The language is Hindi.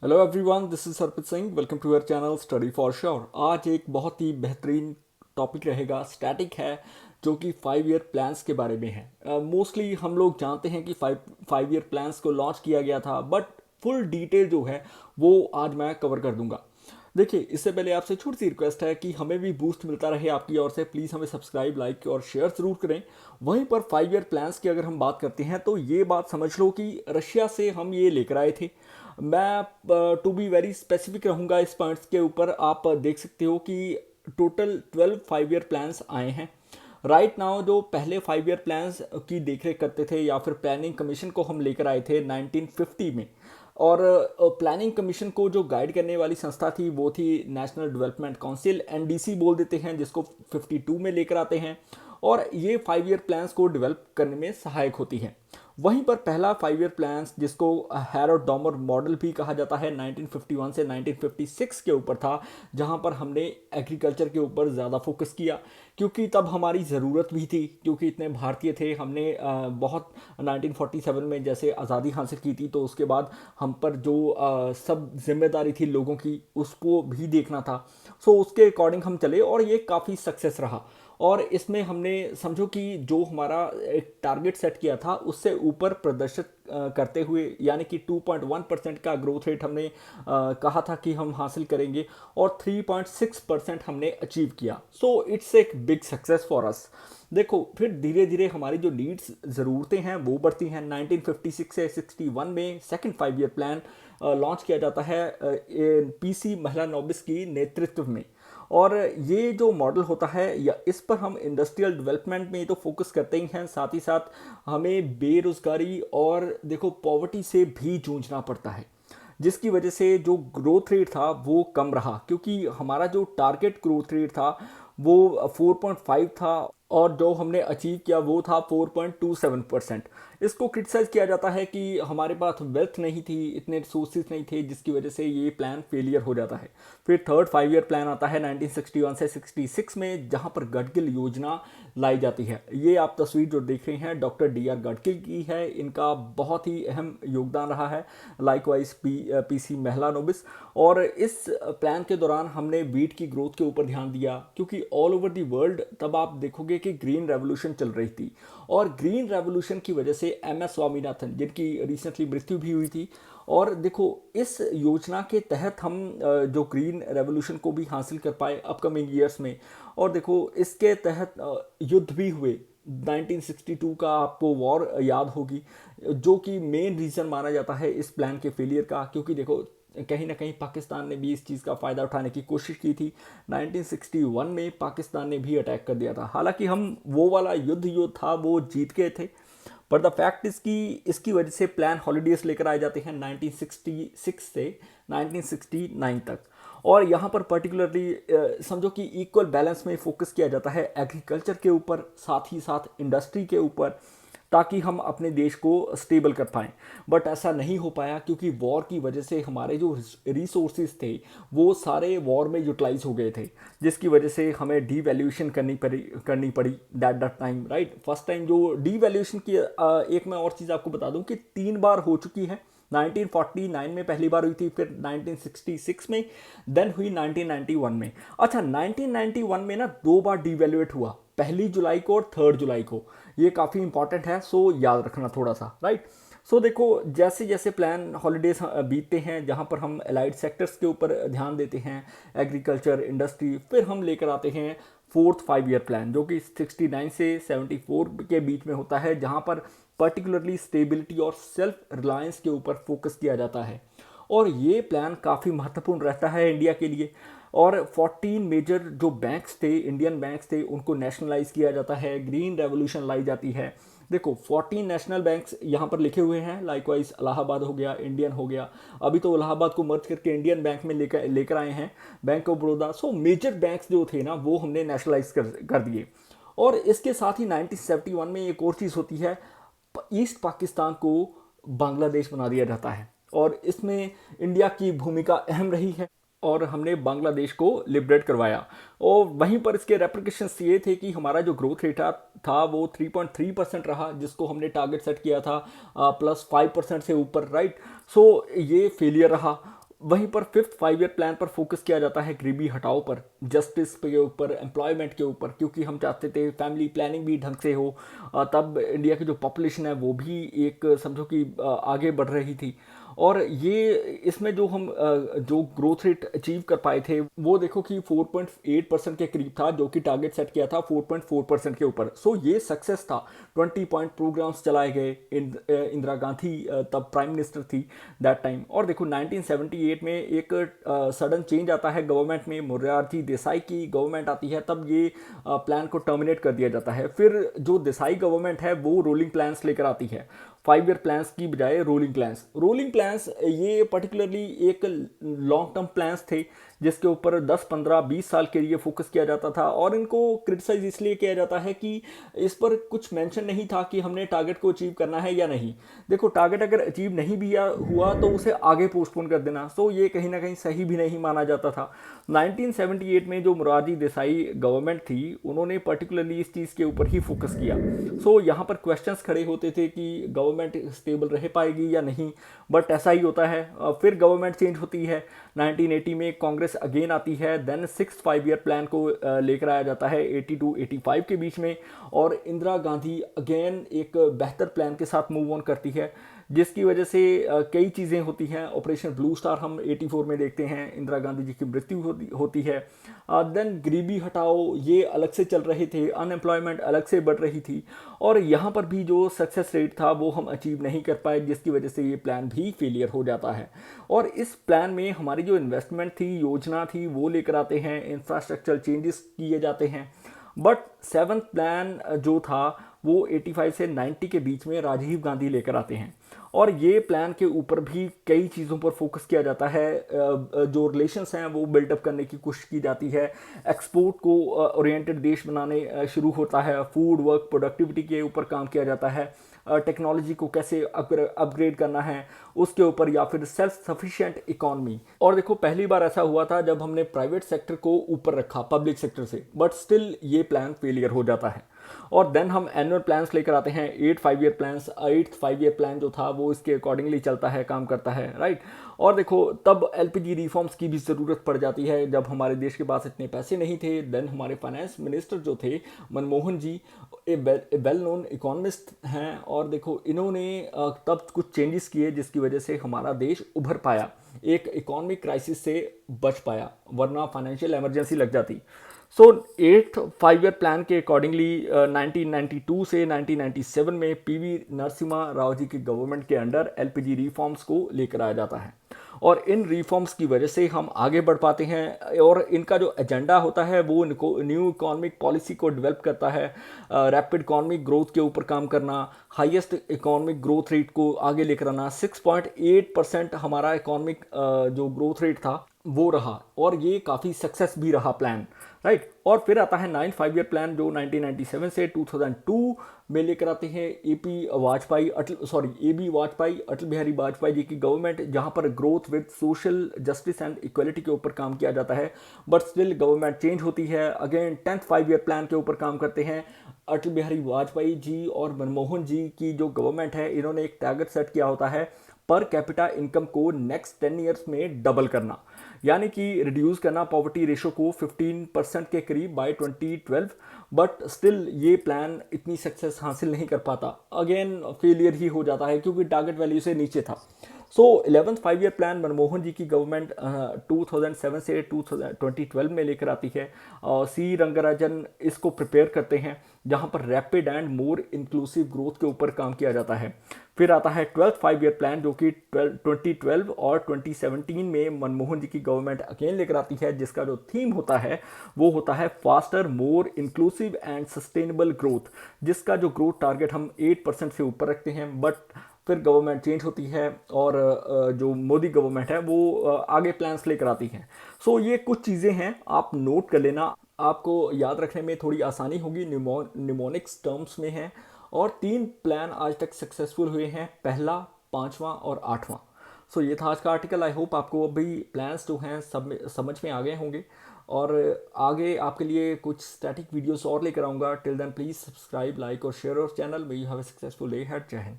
Hello everyone, this is Sarpreet Singh. Welcome to our channel study for sure. आज एक बहुत ही बेहतरीन टॉपिक रहेगा, स्टैटिक है, जो कि 5 ईयर प्लान्स के बारे में है। मोस्टली हम लोग जानते हैं कि फाइव ईयर प्लान्स को लॉन्च किया गया था, बट फुल डिटेल जो है वो आज मैं कवर कर दूंगा। देखिए, इससे पहले आपसे छोटी सी रिक्वेस्ट है कि हमें भी बूस्ट मिलता रहे आपकी ओर से। प्लीज़ हमें सब्सक्राइब, लाइक और शेयर ज़रूर करें। वहीं पर 5 ईयर प्लान्स की अगर हम बात करते हैं तो ये बात समझ लो कि रशिया से हम ये लेकर आए थे। मैं टू बी वेरी स्पेसिफिक रहूँगा इस पॉइंट्स के ऊपर। आप देख सकते हो कि टोटल 12 5 ईयर प्लान्स आए हैं राइट नाउ। जो पहले 5 ईयर प्लान्स की देखरेख करते थे या फिर प्लानिंग कमीशन को हम लेकर आए थे 1950 में। और प्लानिंग कमीशन को जो गाइड करने वाली संस्था थी वो थी नेशनल डेवलपमेंट काउंसिल, एनडीसी बोल देते हैं, जिसको 52 में लेकर आते हैं। और ये 5 ईयर प्लान्स को डेवलप करने में सहायक होती है। वहीं पर पहला 5 ईयर प्लान्स, जिसको हैरोल्ड डॉमर मॉडल भी कहा जाता है, 1951 से 1956 के ऊपर था, जहां पर हमने एग्रीकल्चर के ऊपर ज़्यादा फोकस किया, क्योंकि तब हमारी ज़रूरत भी थी, क्योंकि इतने भारतीय थे। हमने बहुत 1947 में जैसे आज़ादी हासिल की थी, तो उसके बाद हम पर जो सब जिम्मेदारी थी लोगों की, उसको भी देखना था। सो उसके अकॉर्डिंग हम चले और ये काफ़ी सक्सेस रहा। और इसमें हमने समझो कि जो हमारा एक टारगेट सेट किया था उससे ऊपर प्रदर्शित करते हुए, यानी कि 2.1% का ग्रोथ रेट हमने कहा था कि हम हासिल करेंगे, और 3.6% हमने अचीव किया। सो इट्स एक बिग सक्सेस फॉर अस। देखो, फिर धीरे धीरे हमारी जो नीड्स, ज़रूरतें हैं, वो बढ़ती हैं। 1956 से 61 में सेकंड 5 ईयर प्लान लॉन्च किया जाता है पीसी महलानोबिस की नेतृत्व में। और ये जो मॉडल होता है, या इस पर हम इंडस्ट्रियल डेवलपमेंट में तो फोकस करते ही हैं, साथ ही साथ हमें बेरोजगारी और देखो पॉवर्टी से भी जूझना पड़ता है, जिसकी वजह से जो ग्रोथ रेट था वो कम रहा, क्योंकि हमारा जो टारगेट ग्रोथ रेट था वो 4.5 था, और जो हमने अचीव किया वो था 4.27%। इसको क्रिटिसाइज किया जाता है कि हमारे पास वेल्थ नहीं थी, इतने रिसोर्सेज नहीं थे, जिसकी वजह से ये प्लान फेलियर हो जाता है। फिर थर्ड 5 ईयर प्लान आता है 1961 से 66 में, जहां पर गडगिल योजना लाई जाती है। ये आप तस्वीर जो देख रहे हैं डॉक्टर डी आर गडगिल की है। इनका बहुत ही अहम योगदान रहा है, लाइकवाइज पीसी महलानोबिस। और इस प्लान के दौरान हमने वीट की ग्रोथ के ऊपर ध्यान दिया, क्योंकि ऑल ओवर दी वर्ल्ड तब आप देखोगे कि ग्रीन रेवोल्यूशन चल रही थी। और ग्रीन रेवोल्यूशन की वजह से एम एस स्वामीनाथन, जिनकी रिसेंटली मृत्यु भी हुई थी, और देखो इस योजना के तहत हम जो ग्रीन रेवोल्यूशन को भी हासिल कर पाए अपकमिंग ईयर्स में। और देखो इसके तहत युद्ध भी हुए। 1962 का आपको वॉर याद होगी, जो कि मेन रीज़न माना जाता है इस प्लान के फेलियर का, क्योंकि देखो कहीं ना कहीं पाकिस्तान ने भी इस चीज़ का फ़ायदा उठाने की कोशिश की थी। 1961 में पाकिस्तान ने भी अटैक कर दिया था। हालांकि हम वो वाला युद्ध जो था वो जीत गए थे, पर द फैक्ट इसकी इसकी वजह से प्लान हॉलीडेज लेकर आए जाते हैं 1966 से 1969 तक। और यहाँ पर पर्टिकुलरली समझो कि इक्वल बैलेंस में फोकस किया जाता है एग्रीकल्चर के ऊपर, साथ ही साथ इंडस्ट्री के ऊपर, ताकि हम अपने देश को स्टेबल कर पाएँ। बट ऐसा नहीं हो पाया, क्योंकि वॉर की वजह से हमारे जो रिसोर्सेज थे वो सारे वॉर में यूटिलाइज हो गए थे, जिसकी वजह से हमें डीवैल्यूएशन करनी पड़ी that time, right. First time जो डीवैल्यूएशन की एक मैं और चीज़ आपको बता दूं कि 3 बार हो चुकी है। 1949 में पहली बार हुई थी, फिर 1966 में, देन हुई 1991 में। अच्छा, 1991 में ना 2 बार डीवैल्यूएट हुआ, 1 जुलाई को और 3 जुलाई को। ये काफ़ी इंपॉर्टेंट है, सो याद रखना थोड़ा सा, राइट। सो देखो, जैसे जैसे प्लान हॉलीडेज बीतते हैं, जहाँ पर हम एलाइड सेक्टर्स के ऊपर ध्यान देते हैं, एग्रीकल्चर, इंडस्ट्री, फिर हम लेकर आते हैं फोर्थ 5 ईयर प्लान, जो कि 69 से 74 के बीच में होता है, जहाँ पर पर्टिकुलरली स्टेबिलिटी और सेल्फ रिलायंस के ऊपर फोकस किया जाता है। और ये प्लान काफ़ी महत्वपूर्ण रहता है इंडिया के लिए। और 14 मेजर जो बैंक्स थे, इंडियन बैंक्स थे, उनको नेशनलाइज किया जाता है, ग्रीन रेवोल्यूशन लाई जाती है। देखो 14 नेशनल बैंक्स यहाँ पर लिखे हुए हैं, लाइकवाइज इलाहाबाद हो गया, इंडियन हो गया। अभी तो इलाहाबाद को मर्ज करके इंडियन बैंक में लेकर लेकर आए हैं, bank of Baroda. So major banks जो थे ना वो हमने नेशनलाइज कर दिए। और इसके साथ ही 1971 में एक और चीज़ होती है, ईस्ट पाकिस्तान को बांग्लादेश बना दिया जाता है, और इसमें इंडिया की भूमिका अहम रही है, और हमने बांग्लादेश को लिबरेट करवाया। और वहीं पर इसके रेप्लिकेशंस ये थे कि हमारा जो ग्रोथ रेट था वो 3.3% रहा, जिसको हमने टारगेट सेट किया था +5% से ऊपर, राइट। सो ये फेलियर रहा। वहीं पर फिफ्थ 5 ईयर प्लान पर फोकस किया जाता है गरीबी हटाओ पर, जस्टिस के ऊपर, एम्प्लॉयमेंट के ऊपर, क्योंकि हम चाहते थे फैमिली प्लानिंग भी ढंग से हो। तब इंडिया की जो पॉपुलेशन है वो भी एक समझो कि आगे बढ़ रही थी। और ये इसमें जो ग्रोथ रेट अचीव कर पाए थे वो देखो कि 4.8% के करीब था, जो कि टारगेट सेट किया था 4.4% के ऊपर। सो ये सक्सेस था। 20 पॉइंट प्रोग्राम्स चलाए गए। इंदिरा गांधी तब प्राइम मिनिस्टर थी दैट टाइम। और देखो 1978 में एक सडन चेंज आता है गवर्नमेंट में, मोरारजी देसाई की गवर्नमेंट आती है, तब ये प्लान को टर्मिनेट कर दिया जाता है। फिर जो देसाई गवर्नमेंट है वो रोलिंग प्लान्स लेकर आती है, 5 ईयर प्लान्स की बजाय रोलिंग प्लान्स ये पर्टिकुलरली एक लॉन्ग टर्म प्लान्स थे जिसके ऊपर 10 15 20 साल के लिए फोकस किया जाता था। और इनको क्रिटिसाइज इसलिए किया जाता है कि इस पर कुछ मेंशन नहीं था कि हमने टारगेट को अचीव करना है या नहीं। देखो टारगेट अगर अचीव नहीं भी हुआ तो उसे आगे पोस्टपोन कर देना, सो ये कहीं ना कहीं सही भी नहीं माना जाता था। 1978 में जो मोरारजी देसाई गवर्नमेंट थी उन्होंने पर्टिकुलरली इस चीज़ के ऊपर ही फोकस किया। सो यहाँ पर क्वेश्चंस खड़े होते थे कि गवर्नमेंट स्टेबल रह पाएगी या नहीं, बट ऐसा ही होता है। फिर गवर्नमेंट चेंज होती है। 1980 में कांग्रेस अगेन आती है, देन सिक्स 5 ईयर प्लान को लेकर आया जाता है 80 टू 85 के बीच में। और इंदिरा गांधी अगेन एक बेहतर प्लान के साथ मूव ऑन करती है, जिसकी वजह से कई चीज़ें होती हैं। ऑपरेशन ब्लू स्टार हम 84 में देखते हैं, इंदिरा गांधी जी की मृत्यु होती है। देन गरीबी हटाओ ये अलग से चल रहे थे, अनएम्प्लॉयमेंट अलग से बढ़ रही थी। और यहाँ पर भी जो सक्सेस रेट था वो हम अचीव नहीं कर पाए, जिसकी वजह से ये प्लान भी फेलियर हो जाता है। और इस प्लान में हमारी जो इन्वेस्टमेंट थी, योजना थी, वो लेकर आते हैं, इंफ्रास्ट्रक्चरल चेंजेस किए जाते हैं। बट सेवन्थ प्लान जो था वो 85 से 90 के बीच में राजीव गांधी लेकर आते हैं। और ये प्लान के ऊपर भी कई चीज़ों पर फोकस किया जाता है। जो रिलेशंस हैं वो बिल्डअप करने की कोशिश की जाती है, एक्सपोर्ट को ओरिएंटेड देश बनाने शुरू होता है, फूड वर्क प्रोडक्टिविटी के ऊपर काम किया जाता है, टेक्नोलॉजी को कैसे अपग्रेड करना है उसके ऊपर, या फिर सेल्फ सफिशिएंट इकोनॉमी। और देखो पहली बार ऐसा हुआ था जब हमने प्राइवेट सेक्टर को ऊपर रखा पब्लिक सेक्टर से, बट स्टिल ये प्लान फेलियर हो जाता है। और देन हम एनुअल प्लान्स लेकर आते हैं, 8 5 ईयर प्लान जो था वो इसके अकॉर्डिंगली चलता है, काम करता है, राइट। और देखो तब एलपीजी रिफॉर्म्स की भी ज़रूरत पड़ जाती है जब हमारे देश के पास इतने पैसे नहीं थे। देन हमारे फाइनेंस मिनिस्टर जो थे मनमोहन जी, ए वेल नोन इकोनॉमिस्ट हैं, और देखो इन्होंने तब कुछ चेंजेस किए जिसकी वजह से हमारा देश उभर पाया, एक इकोनॉमिक क्राइसिस से बच पाया, वरना फाइनेंशियल इमरजेंसी लग जाती। सो 8 5 ईयर प्लान के अकॉर्डिंगली 1992 से 1997 में पीवी नरसिम्हा राव जी की गवर्नमेंट के अंडर एलपीजी रिफॉर्म्स को लेकर आया जाता है। और इन रिफॉर्म्स की वजह से हम आगे बढ़ पाते हैं। और इनका जो एजेंडा होता है वो न्यू इकोनॉमिक पॉलिसी को डेवलप करता है, रैपिड इकोनॉमिक ग्रोथ के ऊपर काम करना, हाईएस्ट इकोनॉमिक ग्रोथ रेट को आगे लेकर आना। 6.8% हमारा इकोनॉमिक जो ग्रोथ रेट था वो रहा, और ये काफ़ी सक्सेस भी रहा प्लान, राइट। और फिर आता है 9 5 ईयर प्लान जो 1997 से 2002 में लेकर आते हैं एबी वाजपेयी अटल बिहारी वाजपेयी जी की गवर्नमेंट, जहां पर growth with social justice and equality के ऊपर काम किया जाता है। बट स्टिल गवर्नमेंट चेंज होती है, अगेन 10th 5 ईयर प्लान के ऊपर काम करते हैं। अटल बिहारी वाजपेयी जी और मनमोहन जी की जो गवर्नमेंट है, इन्होंने एक टारगेट सेट किया होता है पर कैपिटा इनकम को नेक्स्ट 10 ईयर्स में डबल करना, यानी कि रिड्यूस करना पॉवर्टी रेशो को 15% के करीब बाय 2012। बट स्टिल ये प्लान इतनी सक्सेस हासिल नहीं कर पाता, अगेन फेलियर ही हो जाता है क्योंकि टारगेट वैल्यू से नीचे था। सो 11th 5 ईयर प्लान मनमोहन जी की गवर्नमेंट 2007 से 2012 में लेकर आती है, और सी रंगराजन इसको प्रिपेयर करते हैं, जहां पर rapid and more inclusive growth के ऊपर काम किया जाता है। फिर आता है 12th 5 ईयर प्लान जो कि 2012 और 2017 में मनमोहन जी की गवर्नमेंट अगेन लेकर आती है, जिसका जो थीम होता है वो होता है faster more inclusive and sustainable growth, जिसका जो ग्रोथ टारगेट हम 8% से ऊपर रखते हैं। बट फिर गवर्नमेंट चेंज होती है और जो मोदी गवर्नमेंट है वो आगे प्लान्स लेकर आती है। सो ये कुछ चीज़ें हैं, आप नोट कर लेना, आपको याद रखने में थोड़ी आसानी होगी, निमोनिक्स टर्म्स में है। और 3 प्लान आज तक सक्सेसफुल हुए हैं, पहला, पांचवा और आठवां। सो ये था आज का आर्टिकल। आई होप आपको अभी प्लान्स जो हैं सब समझ में आ गए होंगे, और आगे आपके लिए कुछ स्टैटिक वीडियोस और लेकर आऊँगा। Till then please subscribe, like और शेयर और चैनल में। You have a successful day ahead. जय हिंद।